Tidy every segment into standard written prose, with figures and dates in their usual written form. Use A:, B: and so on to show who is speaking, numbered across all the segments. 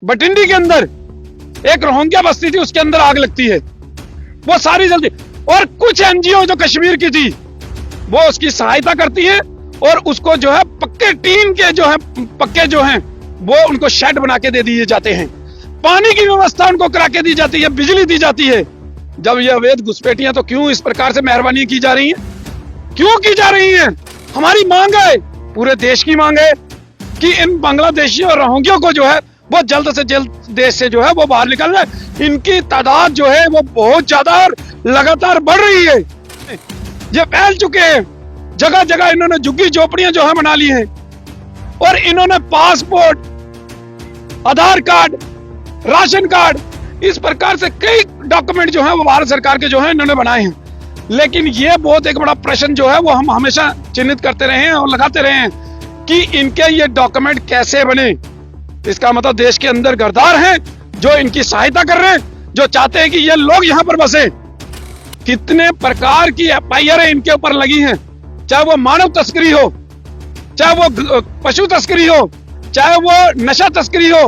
A: बटिंडी के अंदर एक रोहिंग्या बस्ती थी, उसके अंदर आग लगती है, वो सारी जल्दी। और कुछ एनजीओ जो कश्मीर की थी वो उसकी सहायता करती है और उसको जो है पक्के टीन के जो है पक्के जो हैं वो उनको शेड बना के दे दिए जाते हैं, पानी की व्यवस्था उनको करा के दी जाती है, बिजली दी जाती है। जब ये अवैध घुसपैठियां तो क्यों इस प्रकार से मेहरबानी की जा रही है, क्यों की जा रही है? हमारी मांग है, पूरे देश की मांग है कि इन बांग्लादेशियों और रोहिंग्या को जो है वो जल्द से जल्द देश से जो है वो बाहर निकल जाए। इनकी तादाद जो है वो बहुत ज्यादा और लगातार बढ़ रही है, ये फैल चुके हैं, जगह जगह इन्होंने झुग्गी झोपड़ियां जो है बना ली हैं और इन्होंने पासपोर्ट, आधार कार्ड, राशन कार्ड, इस प्रकार से कई डॉक्यूमेंट जो है वो भारत सरकार के जो है इन्होंने बनाए हैं। लेकिन ये बहुत एक बड़ा प्रश्न जो है वो हम हमेशा चिन्हित करते रहे हैं और लगाते रहे हैं कि इनके ये डॉक्यूमेंट कैसे बने। इसका मतलब देश के अंदर गद्दार हैं जो इनकी सहायता कर रहे हैं, जो चाहते हैं कि ये लोग यहाँ पर बसे। कितने प्रकार की एफआईआर इनके ऊपर लगी हैं, चाहे वो मानव तस्करी हो, चाहे वो पशु तस्करी हो, चाहे वो नशा तस्करी हो,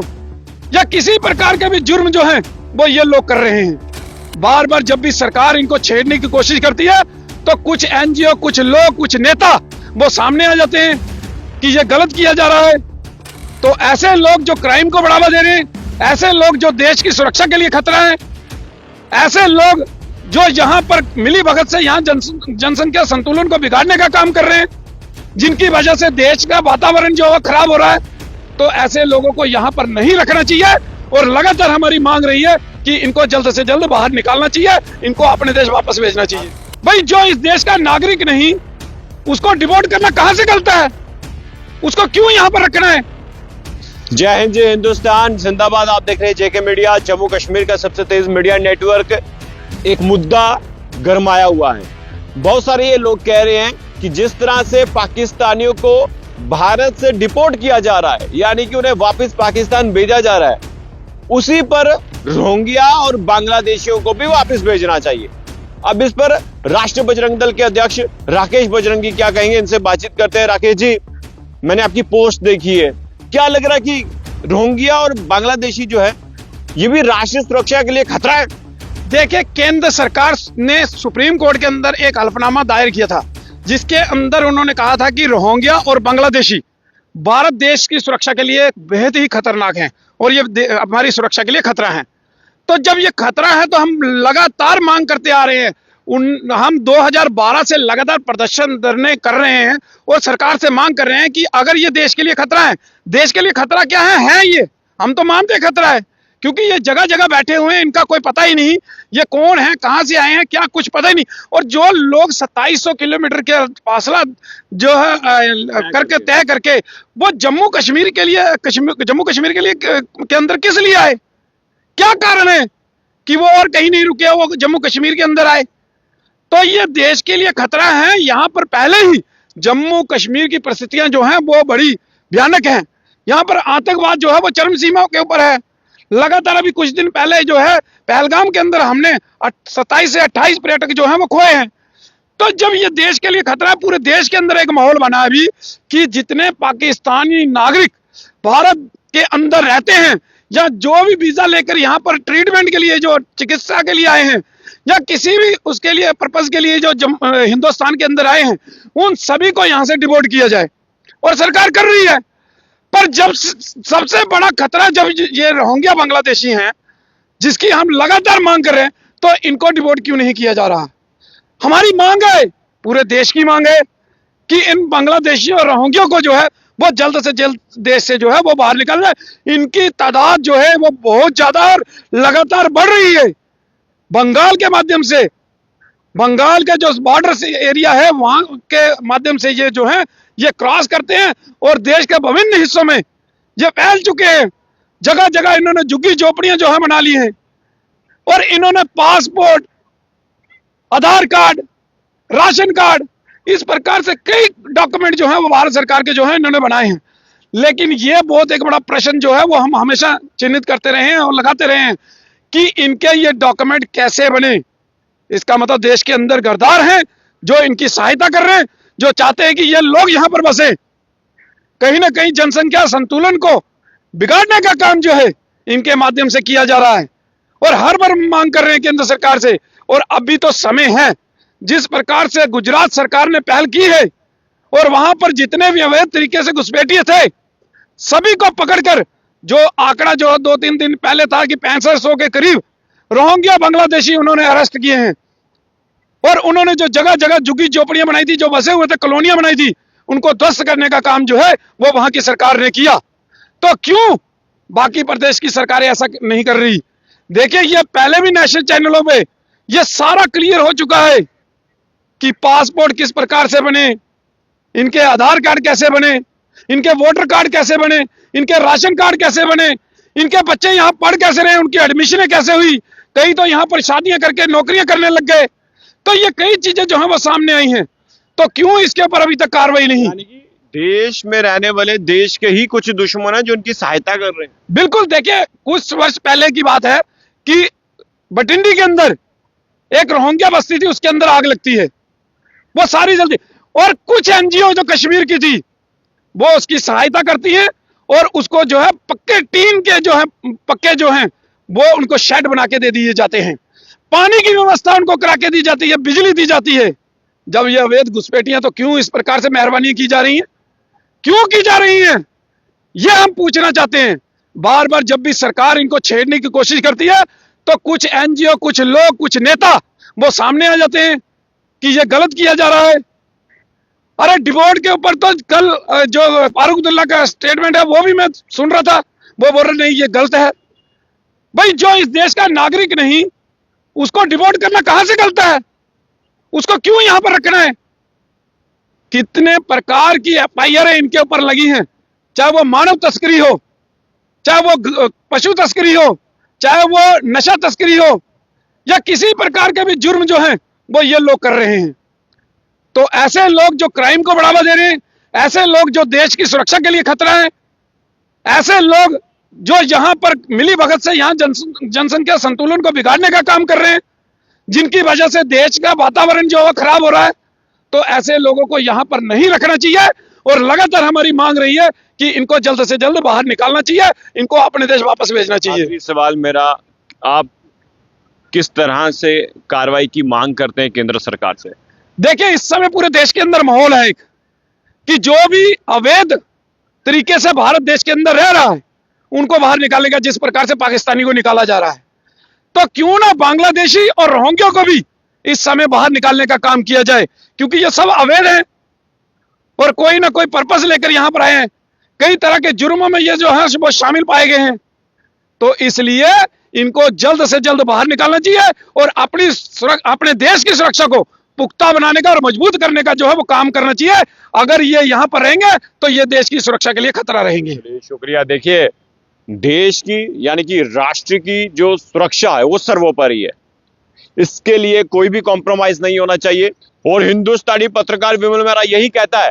A: या किसी प्रकार के भी जुर्म जो है वो ये लोग कर रहे हैं। बार बार जब भी सरकार इनको छेड़ने की कोशिश करती है तो कुछ एनजीओ, कुछ लोग, कुछ नेता वो सामने आ जाते हैं कि ये गलत किया जा रहा है। तो ऐसे लोग जो क्राइम को बढ़ावा दे रहे हैं, ऐसे लोग जो देश की सुरक्षा के लिए खतरा है, ऐसे लोग जो यहाँ पर मिली भगत से यहाँ जनसंख्या संतुलन को बिगाड़ने का काम कर रहे हैं, जिनकी वजह से देश का वातावरण जो है खराब हो रहा है, तो ऐसे लोगों को यहाँ पर नहीं रखना चाहिए। और लगातार हमारी मांग रही है कि इनको जल्द से जल्द बाहर निकालना चाहिए, इनको अपने देश वापस भेजना चाहिए। भाई जो इस देश का नागरिक नहीं, उसको डिपोर्ट करना कहां से गलत है? उसको क्यों यहाँ पर रखना है?
B: जय हिंद, जय हिंदुस्तान, जिंदाबाद। आप देख रहे हैं जेके मीडिया, जम्मू कश्मीर का सबसे तेज मीडिया नेटवर्क। एक मुद्दा गरमाया हुआ है। बहुत सारे ये लोग कह रहे हैं कि जिस तरह से पाकिस्तानियों को भारत से डिपोर्ट किया जा रहा है, यानी कि उन्हें वापस पाकिस्तान भेजा जा रहा है, उसी पर रोहिंग्या और बांग्लादेशियों को भी वापस भेजना चाहिए। अब इस पर राष्ट्रीय बजरंग दल के अध्यक्ष राकेश बजरंगी क्या कहेंगे, इनसे बातचीत करते हैं। राकेश जी, मैंने आपकी पोस्ट देखी है, क्या लग रहा है कि रोहिंग्या और बांग्लादेशी जो है ये भी राष्ट्रीय सुरक्षा के लिए खतरा है?
A: देखिए, केंद्र सरकार ने सुप्रीम कोर्ट के अंदर एक हल्फनामा दायर किया था, जिसके अंदर उन्होंने कहा था कि रोहिंग्या और बांग्लादेशी भारत देश की सुरक्षा के लिए बेहद ही खतरनाक हैं और ये हमारी सुरक्षा के लिए खतरा है। तो जब ये खतरा है तो हम लगातार मांग करते आ रहे हैं। हम 2012 से लगातार प्रदर्शन धरने कर रहे हैं और सरकार से मांग कर रहे हैं कि अगर ये देश के लिए खतरा है, देश के लिए खतरा क्या है ये हम तो मानते हैं खतरा है, क्योंकि ये जगह जगह बैठे हुए हैं, इनका कोई पता ही नहीं ये कौन है, कहां से आए हैं, क्या कुछ पता ही नहीं। और जो लोग 2700 किलोमीटर के फासला जो है करके तय करके वो जम्मू कश्मीर के लिए के अंदर किस लिए आए, क्या कारण है कि वो और कहीं नहीं रुके, वो जम्मू कश्मीर के अंदर आए? तो ये देश के लिए खतरा है। यहाँ पर पहले ही जम्मू कश्मीर की परिस्थितियां जो हैं वो बड़ी भयानक हैं। यहाँ पर आतंकवाद जो है वो चरम सीमा के ऊपर है। लगातार अभी कुछ दिन पहले जो है पहलगाम के अंदर हमने 27 से 28 पर्यटक जो हैं वो खोए हैं। तो जब ये देश के लिए खतरा है, पूरे देश के अंदर एक माहौल बना है अभी कि जितने पाकिस्तानी नागरिक भारत के अंदर रहते हैं या जो भी वीजा लेकर यहाँ पर ट्रीटमेंट के लिए, जो चिकित्सा के लिए आए हैं या किसी भी उसके लिए पर्पज के लिए जो हिंदुस्तान के अंदर आए हैं, उन सभी को यहाँ से डिपोर्ट किया जाए और सरकार कर रही है। पर जब सबसे बड़ा खतरा जब ये रोहिंग्या बांग्लादेशी हैं, जिसकी हम लगातार मांग कर रहे हैं, तो इनको डिपोर्ट क्यों नहीं किया जा रहा? हमारी मांग है, पूरे देश की मांग है कि इन बांग्लादेशियों और रोहिंग्या को जो है वो जल्द से जल्द देश से जो है वो बाहर निकल जाए। इनकी तादाद जो है वो बहुत ज्यादा और लगातार बढ़ रही है। बंगाल के माध्यम से, बंगाल का जो बॉर्डर एरिया है वहां के माध्यम से ये जो है ये क्रॉस करते हैं और देश के विभिन्न हिस्सों में ये फैल चुके हैं। जगह जगह इन्होंने झुग्गी झोपड़ियां जो है बना ली हैं और इन्होंने पासपोर्ट, आधार कार्ड, राशन कार्ड, इस प्रकार से कई डॉक्यूमेंट जो है वो भारत सरकार के जो है इन्होंने बनाए हैं। लेकिन ये बहुत एक बड़ा प्रश्न जो है वो हम हमेशा चिन्हित करते रहे हैं और लगाते रहे हैं कि इनके ये डॉक्यूमेंट कैसे बने। इसका मतलब देश के अंदर गद्दार हैं जो इनकी सहायता कर रहे हैं, जो चाहते हैं कि ये लोग यहाँ पर बसे। कहीं ना कहीं जनसंख्या संतुलन को बिगाड़ने का काम जो है इनके माध्यम से किया जा रहा है और हर बार मांग कर रहे हैं केंद्र सरकार से। और अभी तो समय है, जिस प्रकार से गुजरात सरकार ने पहल की है और वहां पर जितने भी अवैध तरीके से घुसपैठिए थे सभी को पकड़कर, जो आंकड़ा जो 2-3 दिन पहले था कि 6500 के करीब रोहिंग्या बांग्लादेशी उन्होंने अरेस्ट किए हैं। और उन्होंने जो जगह जगह झुग्गी झोपड़ियां बनाई थी, जो बसे हुए थे, कॉलोनियां बनाई थी, उनको ध्वस्त करने का काम जो है वो वहां की सरकार ने किया। तो क्यों बाकी प्रदेश की सरकारें ऐसा नहीं कर रही? देखिए, ये पहले भी नेशनल चैनलों पे ये सारा क्लियर हो चुका है कि पासपोर्ट किस प्रकार से बने, इनके आधार कार्ड कैसे बने, इनके वोटर कार्ड कैसे बने, इनके राशन कार्ड कैसे बने, इनके बच्चे यहां पढ़ कैसे रहे, उनकी एडमिशन कैसे हुई, कई तो यहां पर शादियां करके नौकरियां करने लग गए। तो ये कई चीजें जो है वो सामने आई हैं। तो क्यों इसके ऊपर अभी तक कार्रवाई नहीं?
B: यानी कि देश में रहने वाले देश के ही कुछ दुश्मन हैं जो उनकी सहायता कर रहे हैं।
A: बिल्कुल, देखिए कुछ वर्ष पहले की बात है कि बटिंडी के अंदर एक रोहिंग्या बस्ती थी, उसके अंदर आग लगती है, वो सारी जल्दी, और कुछ एनजीओ जो कश्मीर की थी वो उसकी सहायता करती है और उसको जो है पक्के टीन के जो है पक्के जो हैं वो उनको शेड बना के दे दिए जाते हैं, पानी की व्यवस्था उनको करा के दी जाती है, बिजली दी जाती है। जब ये अवैध घुसपैठियां तो क्यों इस प्रकार से मेहरबानी की जा रही हैं? क्यों की जा रही हैं? ये हम पूछना चाहते हैं। बार बार जब भी सरकार इनको छेड़ने की कोशिश करती है तो कुछ एनजीओ, कुछ लोग, कुछ नेता वो सामने आ जाते हैं कि ये गलत किया जा रहा है। अरे डिवोर्स के ऊपर तो कल जो फारूक अब्दुल्ला का स्टेटमेंट है वो भी मैं सुन रहा था, वो बोल रहे नहीं ये गलत है। भाई, जो इस देश का नागरिक नहीं उसको डिवोर्स करना कहां से गलत है? उसको क्यों यहां पर रखना है? कितने प्रकार की एफआईआर इनके ऊपर लगी हैं, चाहे वो मानव तस्करी हो, चाहे वो पशु तस्करी हो, चाहे वो नशा तस्करी हो, या किसी प्रकार के भी जुर्म जो हैं वो ये लोग कर रहे हैं। तो ऐसे लोग जो क्राइम को बढ़ावा दे रहे हैं, ऐसे लोग जो देश की सुरक्षा के लिए खतरा है, ऐसे लोग जो यहां पर मिली भगत से यहां जनसंख्या संतुलन को बिगाड़ने का काम कर रहे हैं, जिनकी वजह से देश का वातावरण जो है खराब हो रहा है, तो ऐसे लोगों को यहां पर नहीं रखना चाहिए। और लगातार हमारी मांग रही है कि इनको जल्द से जल्द बाहर निकालना चाहिए, इनको अपने देश वापस भेजना चाहिए।
B: आखिरी सवाल मेरा, आप किस तरह से कार्रवाई की मांग करते हैं केंद्र सरकार से?
A: देखिए, इस समय पूरे देश के अंदर माहौल है एक कि जो भी अवैध तरीके से भारत देश के अंदर रह रहा है उनको बाहर निकालने का, जिस प्रकार से पाकिस्तानी को निकाला जा रहा है, तो क्यों ना बांग्लादेशी और रोहिंग्या को भी इस समय बाहर निकालने का काम किया जाए, क्योंकि ये सब अवैध हैं और कोई ना कोई पर्पस लेकर यहां पर आए हैं। कई तरह के जुर्मों में ये जो है वो शामिल पाए गए हैं। तो इसलिए इनको जल्द से जल्द बाहर निकालना चाहिए और अपने देश की सुरक्षा को पुख्ता बनाने का और मजबूत करने का जो है वो काम करना चाहिए। अगर ये यहां पर रहेंगे तो ये देश की सुरक्षा के लिए खतरा रहेंगे।
B: शुक्रिया। देखिए, देश की यानी कि राष्ट्र की जो सुरक्षा है वो सर्वोपरि है, इसके लिए कोई भी कॉम्प्रोमाइज नहीं होना चाहिए। और हिंदुस्तानी पत्रकार विमल मेहरा यही कहता है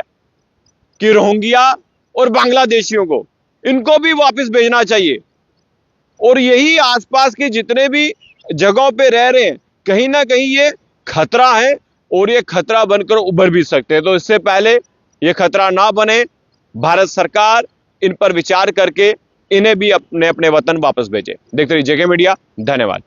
B: कि रोहिंग्या और बांग्लादेशियों को इनको भी वापस भेजना चाहिए। और यही आसपास के जितने भी जगहों पे रह रहे हैं, कहीं ना कहीं ये खतरा है और ये खतरा बनकर उभर भी सकते हैं। तो इससे पहले ये खतरा ना बने, भारत सरकार इन पर विचार करके इन्हें भी अपने अपने वतन वापस भेजे। देखते रहिए जेके मीडिया। धन्यवाद।